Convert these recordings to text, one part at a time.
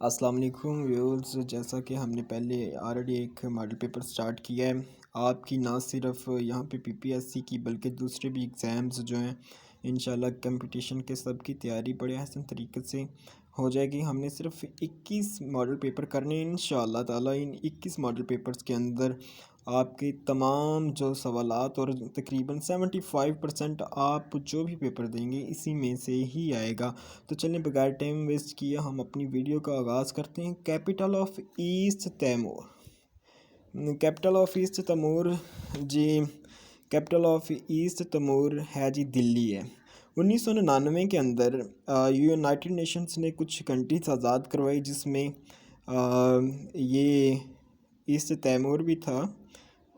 السلام علیکم ویورز، جیسا کہ ہم نے پہلے آلریڈی ایک ماڈل پیپر سٹارٹ کیا ہے آپ کی، نہ صرف یہاں پہ پی پی ایس سی کی بلکہ دوسرے بھی ایگزامز جو ہیں انشاءاللہ کمپٹیشن کے سب کی تیاری بڑے احسن طریقے سے ہو جائے گی۔ ہم نے صرف 21 ماڈل پیپر کرنے ہیں انشاءاللہ تعالی۔ ان 21 ماڈل پیپرز کے اندر آپ کے تمام جو سوالات اور تقریباً 75% آپ جو بھی پیپر دیں گے اسی میں سے ہی آئے گا۔ تو چلیں بغیر ٹائم ویسٹ کیے ہم اپنی ویڈیو کا آغاز کرتے ہیں۔ Capital of East Timor, capital of East Timor جی، کیپٹل آف ایسٹ تیمور ہے جی دلی ہے۔ 1999 کے اندر یونائٹڈ نیشنز نے کچھ کنٹریز آزاد کروائی جس میں یہ ایسٹ تیمور بھی تھا،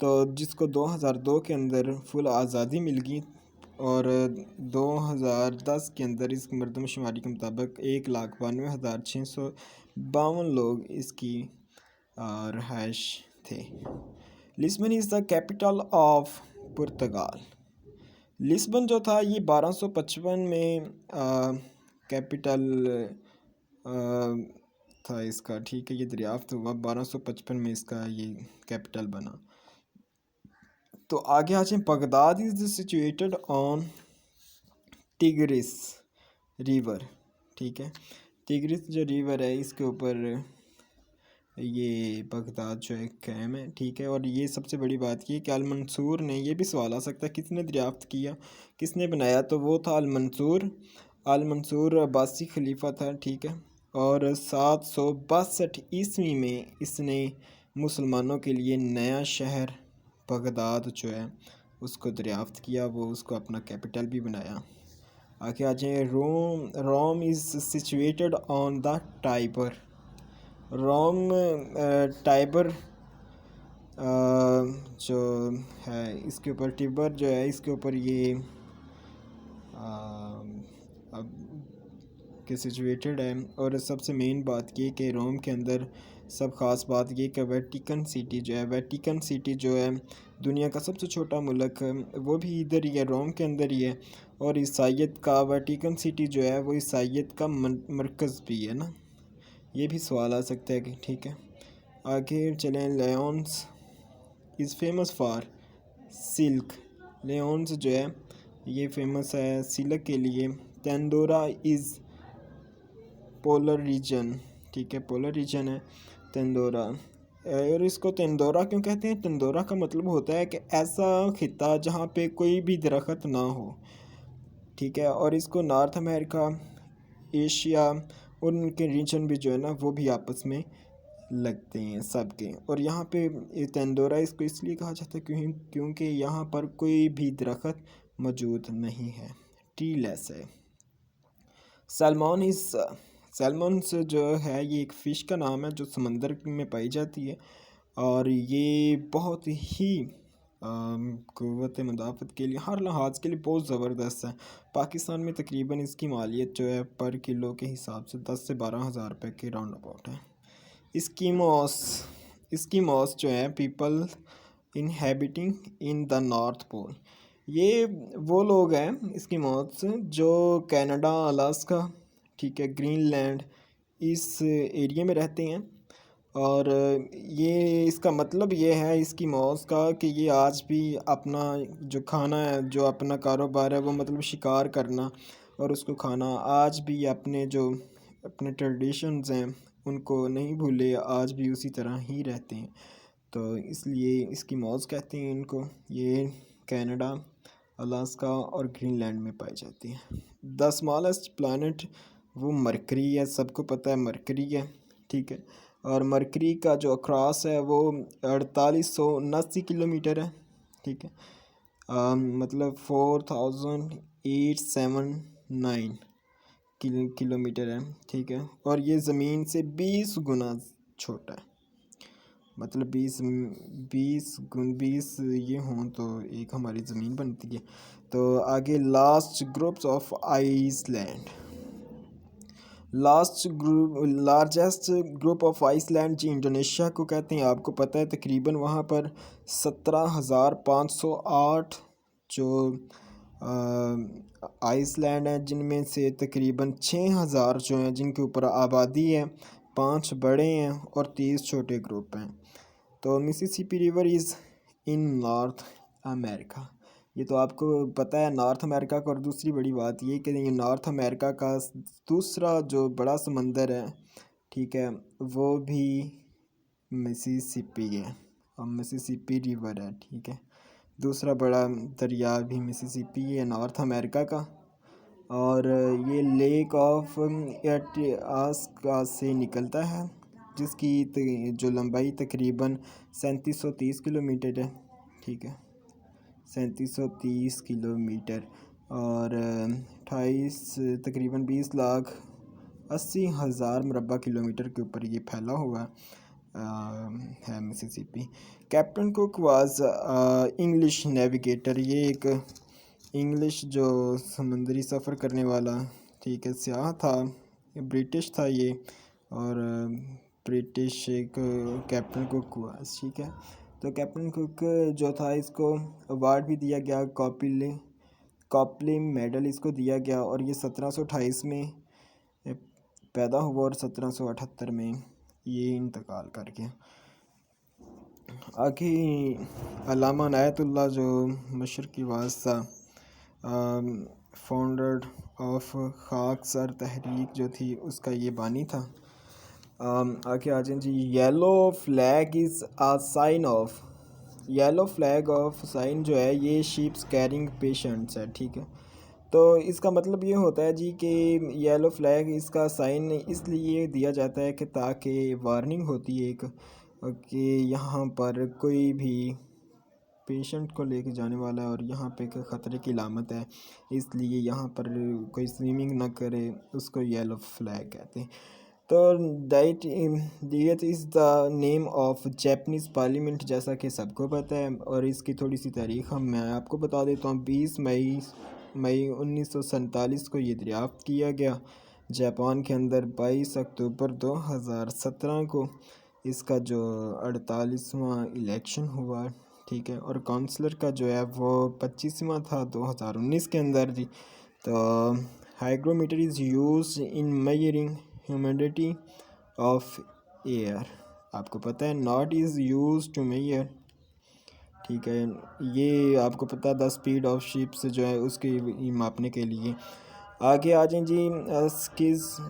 تو جس کو 2002 کے اندر فل آزادی مل گئی، اور 2010 کے اندر اس مردم شماری کے مطابق 1,92,652 لوگ اس کی رہائش تھے۔ لسبن از دا کیپٹل آف پرتگال۔ لسبن جو تھا یہ 1255 میں کیپٹل تھا اس کا، ٹھیک ہے، یہ دریافت ہوا 1255 میں اس کا یہ کیپٹل بنا۔ تو آگے آ جائیں، بغداد از سچویٹڈ آن ٹیگرس ریور، ٹھیک ہے، ٹیگرس جو ریور ہے اس کے اوپر یہ بغداد جو ہے قائم ہے، ٹھیک ہے۔ اور یہ سب سے بڑی بات یہ کہ المنصور نے، یہ بھی سوال آ سکتا ہے کس نے دریافت کیا، کس نے بنایا، تو وہ تھا المنصور۔ المنصور عباسی خلیفہ تھا، ٹھیک ہے، اور 762 عیسوی میں اس نے مسلمانوں کے لیے نیا شہر بغداد جو ہے اس کو دریافت کیا، وہ اس کو اپنا کیپٹل بھی بنایا۔ آگے آ جائیں، روم از سچویٹڈ آن دا ٹائبر۔ روم ٹائبر جو ہے اس کے اوپر، ٹیبر جو ہے اس کے اوپر یہ اب کہ سچویٹڈ ہے۔ اور سب سے مین بات یہ کہ روم کے اندر سب خاص بات یہ کہ ویٹیکن سٹی جو ہے، ویٹیکن سٹی جو ہے دنیا کا سب سے چھوٹا ملک، وہ بھی ادھر ہی ہے، روم کے اندر ہی ہے، اور عیسائیت کا ویٹیکن سٹی جو ہے وہ عیسائیت کا مرکز بھی ہے نا، یہ بھی سوال آ سکتا ہے کہ ٹھیک ہے۔ آگے چلیں، لیونس از فیمس فار سلک۔ لیونس جو ہے یہ فیمس ہے سلک کے لیے۔ تندورا از پولر ریجن، ٹھیک ہے، پولر ریجن ہے تندورا۔ اور اس کو تندورا کیوں کہتے ہیں؟ تندورا کا مطلب ہوتا ہے کہ ایسا خطہ جہاں پہ کوئی بھی درخت نہ ہو، ٹھیک ہے، اور اس کو نارتھ امریکہ، ایشیا اور ان کے ریجن بھی جو ہے نا وہ بھی آپس میں لگتے ہیں سب کے۔ اور یہاں پہ تندورا اس کو اس لیے کہا جاتا ہے کیونکہ یہاں پر کوئی بھی درخت موجود نہیں ہے، ٹری لیس ہے۔ سیلمونس جو ہے یہ ایک فش کا نام ہے جو سمندر میں پائی جاتی ہے، اور یہ بہت ہی قوت مدافعت کے لیے، ہر لحاظ کے لیے بہت زبردست ہے۔ پاکستان میں تقریباً اس کی مالیت جو ہے پر کلو کے حساب سے 10 سے 12 ہزار روپے کے راؤنڈ اباؤٹ ہے۔ اسکیموس جو ہے پیپل انہیبیٹنگ ان دا نارتھ پول، یہ وہ لوگ ہیں اسکیموس جو کینیڈا، الاسکا، ٹھیک ہے، گرین لینڈ اس ایریے میں رہتے ہیں۔ اور یہ اس کا مطلب یہ ہے اسکیموس کا کہ یہ آج بھی اپنا جو کھانا ہے، جو اپنا کاروبار ہے وہ مطلب شکار کرنا اور اس کو کھانا، آج بھی اپنے ٹریڈیشنز ہیں ان کو نہیں بھولے، آج بھی اسی طرح ہی رہتے ہیں، تو اس لیے اسکیموس کہتے ہیں ان کو۔ یہ کینیڈا، الاسکا اور گرین لینڈ میں پائے جاتے ہیں۔ دا اسمالسٹ پلانٹ وہ مرکری ہے، سب کو پتہ ہے مرکری ہے، ٹھیک ہے، اور مرکری کا جو اکراس ہے وہ 4879 کلومیٹر ہے، ٹھیک ہے، مطلب 4879 کلومیٹر ہے، ٹھیک ہے، اور یہ زمین سے 20 گنا چھوٹا ہے، مطلب 20 یہ ہوں تو ایک ہماری زمین بنتی ہے۔ تو آگے last groups of island, largest group of island جی انڈونیشیا کو کہتے ہیں، آپ کو پتہ ہے تقریباً وہاں پر 17,508 جو آئس لینڈ ہیں، جن میں سے تقریباً 6,000 جو ہیں جن کے اوپر آبادی ہے 5 بڑے ہیں اور 30 چھوٹے گروپ ہیں۔ تو Mississippi river is in North America, یہ تو آپ کو پتہ ہے نارتھ امریکہ کا۔ اور دوسری بڑی بات یہ کہ یہ نارتھ امریکہ کا دوسرا جو بڑا سمندر ہے، ٹھیک ہے، وہ بھی مسیسپی ہے اور مسیسپی ریور ہے، ٹھیک ہے۔ دوسرا بڑا دریا بھی مسیسپی ہے نارتھ امریکہ کا، اور یہ لیک آف ایٹاسکا سے نکلتا ہے، جس کی جو لمبائی تقریباً 3730 کلومیٹر ہے، ٹھیک ہے، 3730 کلومیٹر، اور 28 تقریباً 20,80,000 مربع کلومیٹر کے اوپر یہ پھیلا ہوا ہے Mississippi. Captain Cook was English navigator, یہ ایک انگلش جو سمندری سفر کرنے والا، ٹھیک ہے، سیاح تھا، برٹش تھا یہ، اور برٹش ایک کیپٹن کوک واز، ٹھیک ہے۔ تو کیپٹن کوک جو تھا اس کو ایوارڈ بھی دیا گیا، کاپلی میڈل اس کو دیا گیا، اور یہ 1728 میں پیدا ہوا اور 1778 میں یہ انتقال کر گیا۔ آگے علامہ عنایت اللہ جو مشرقی واسطہ فاؤنڈر آف خاکسار تحریک جو تھی، اس کا یہ بانی تھا۔ آگے آ جائیں جی۔ Yellow flag is a sign of, yellow flag of sign جو ہے یہ شیپس کیرنگ پیشنٹس ہے، ٹھیک ہے۔ تو اس کا مطلب یہ ہوتا ہے جی کہ یلو فلیگ اس کا سائن اس لیے دیا جاتا ہے کہ تاکہ وارننگ ہوتی ہے ایک، کہ یہاں پر کوئی بھی پیشنٹ کو لے کے جانے والا ہے اور یہاں پہ ایک خطرے کی علامت ہے، اس لیے یہاں پر کوئی سوئمنگ نہ کرے، اس کو یلو فلیگ کہتے ہیں۔ تو that is the name of Japanese parliament, جیسا کہ سب کو پتہ ہے، اور اس کی تھوڑی سی تاریخ میں آپ کو بتا دیتا ہوں۔ 20 مئی 1947 کو یہ دریافت کیا گیا جاپان کے اندر۔ 22 اکتوبر 2017 کو اس کا جو 48واں الیکشن ہوا، ٹھیک ہے، اور کونسلر کا جو ہے وہ 25واں تھا 2019 کے اندر جی۔ تو hygrometer is use in measuring humidity of air, آپ کو پتہ ہے not is use to measure, ٹھیک ہے، یہ آپ کو پتہ ہے دا اسپیڈ آف شپ سے جو ہے اس کی ماپنے کے لیے۔ آگے آ جائیں جی۔ اسکیز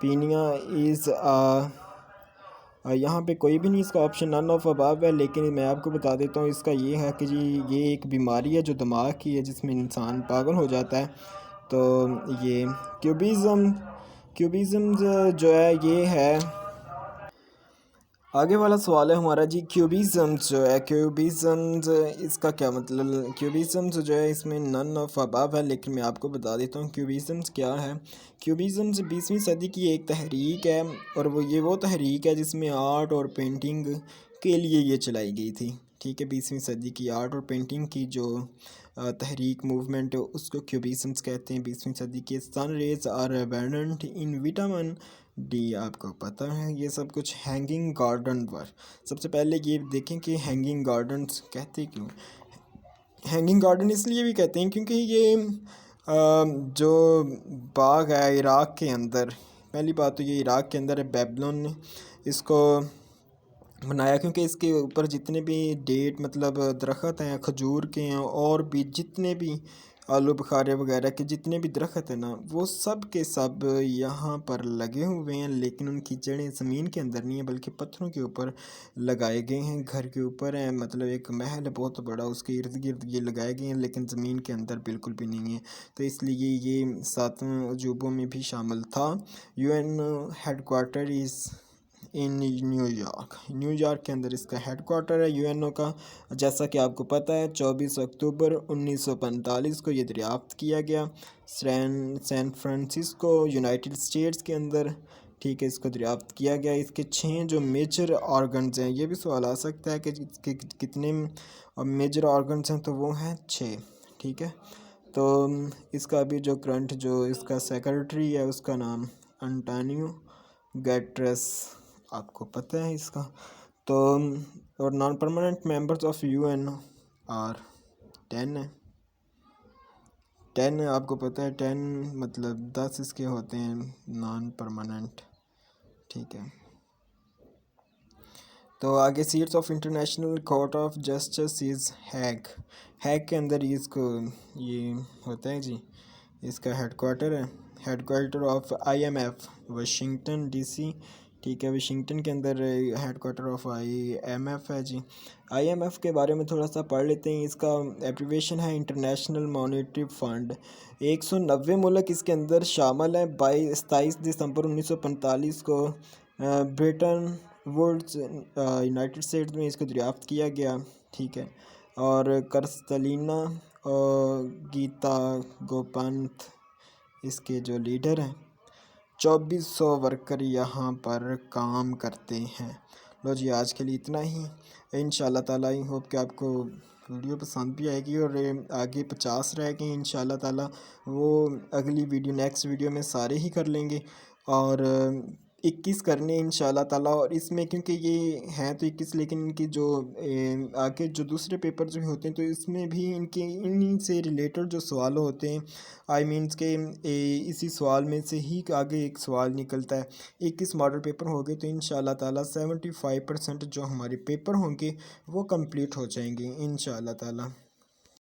پینیا از یہاں پہ کوئی بھی نہیں اس کا آپشن نن آف اباب ہے، لیکن میں آپ کو بتا دیتا ہوں اس کا یہ ہے کہ جی یہ ایک بیماری ہے جو دماغ کی ہے، جس میں انسان پاگل ہو جاتا ہے۔ تو یہ کیوبیزم جو ہے یہ ہے۔ آگے والا سوال ہے ہمارا جی، کیوبیزمز جو ہے، کیوبیزمز اس کا کیا مطلب؟ کیوبیزمز جو ہے اس میں نن آف اباب ہے، لیکن میں آپ کو بتا دیتا ہوں کیوبیزمز کیا ہے۔ کیوبیزمز 20ویں صدی کی ایک تحریک ہے، اور وہ تحریک ہے جس میں آرٹ اور پینٹنگ کے لیے یہ چلائی گئی تھی، ٹھیک ہے۔ 20ویں صدی کی آرٹ اور پینٹنگ کی جو تحریک موومنٹ اس کو کیوبیزمز کہتے ہیں 20ویں صدی کے۔ Sun rays are abundant in vitamin D, آپ کو پتہ ہے یہ سب کچھ۔ ہینگنگ گارڈن پر سب سے پہلے یہ دیکھیں کہ ہینگنگ گارڈنز کہتے کیوں؟ ہینگنگ گارڈن اس لیے بھی کہتے ہیں کیونکہ یہ جو باغ ہے عراق کے اندر، پہلی بات تو یہ عراق کے اندر ہے، بیبلون نے اس کو بنایا، کیونکہ اس کے اوپر جتنے بھی ڈیٹ مطلب درخت ہیں کھجور کے ہیں، اور بھی جتنے بھی آلو بخارے وغیرہ کے جتنے بھی درخت ہیں نا، وہ سب کے سب یہاں پر لگے ہوئے ہیں، لیکن ان کی جڑیں زمین کے اندر نہیں ہیں بلکہ پتھروں کے اوپر لگائے گئے ہیں۔ گھر کے اوپر ہیں، مطلب ایک محل ہے بہت بڑا، اس کے ارد گرد یہ لگائے گئے ہیں، لیکن زمین کے اندر بالکل بھی نہیں ہیں۔ تو اس لیے یہ 7 عجوبوں میں بھی شامل تھا۔ U N headquarter is in New York کے اندر اس کا ہیڈ کوارٹر ہے یو این او کا۔ جیسا کہ آپ کو پتہ ہے 24 اکتوبر 1945 کو یہ دریافت کیا گیا سین فرانسسکو یونائٹڈ اسٹیٹس کے اندر، ٹھیک ہے، اس کو دریافت کیا گیا۔ اس کے 6 جو میجر آرگنز ہیں، یہ بھی سوال آ سکتا ہے کہ کتنے میجر آرگنز ہیں، تو وہ ہیں 6، ٹھیک ہے۔ تو اس کا بھی جو کرنٹ جو اس کا سیکرٹری ہے اس کا نام انٹانیو گیٹرس، آپ کو پتہ ہے اس کا۔ تو اور non permanent members of U N are 10 ہیں، 10 آپ کو پتہ ہے 10 مطلب 10 اس کے ہوتے ہیں نان پرماننٹ، ٹھیک ہے. تو آگے sets of international court of justice is Hague. Hague کے اندر اس کو یہ ہوتا ہے جی، اس کا ہیڈ کوارٹر ہے. Headquarter of I M F Washington D C, ٹھیک ہے. واشنگٹن کے اندر headquarter of I M F ہے جی. آئی ایم ایف کے بارے میں تھوڑا سا پڑھ لیتے ہیں. اس کا ایبریویشن ہے انٹرنیشنل مانیٹری فنڈ. 190 ملک اس کے اندر شامل ہیں. 27 دسمبر 1945 کو برٹن ووڈز یونائٹڈ اسٹیٹس میں اس کو دریافت کیا گیا، ٹھیک ہے. اور کرستلینا اور گیتا گوپنتھ اس کے جو لیڈر ہیں. 2400 ورکر یہاں پر کام کرتے ہیں. لو جی آج کے لیے اتنا ہی. انشاءاللہ تعالیٰ آئی ہوپ کہ آپ کو ویڈیو پسند بھی آئے گی، اور آگے 50 رہ گئے انشاءاللہ تعالیٰ، وہ اگلی ویڈیو نیکسٹ ویڈیو میں سارے ہی کر لیں گے. اور 21 کرنے انشاءاللہ تعالیٰ. اور اس میں کیونکہ یہ ہیں تو 21، لیکن ان کی جو آگے جو دوسرے پیپر جو ہوتے ہیں تو اس میں بھی ان کے انہی سے ریلیٹڈ جو سوال ہوتے ہیں، آئی مینس کہ اسی سوال میں سے ہی آگے ایک سوال نکلتا ہے. 21 ماڈل پیپر ہو گئے تو انشاءاللہ تعالیٰ 75% جو ہمارے پیپر ہوں گے وہ کمپلیٹ ہو جائیں گے انشاءاللہ تعالیٰ.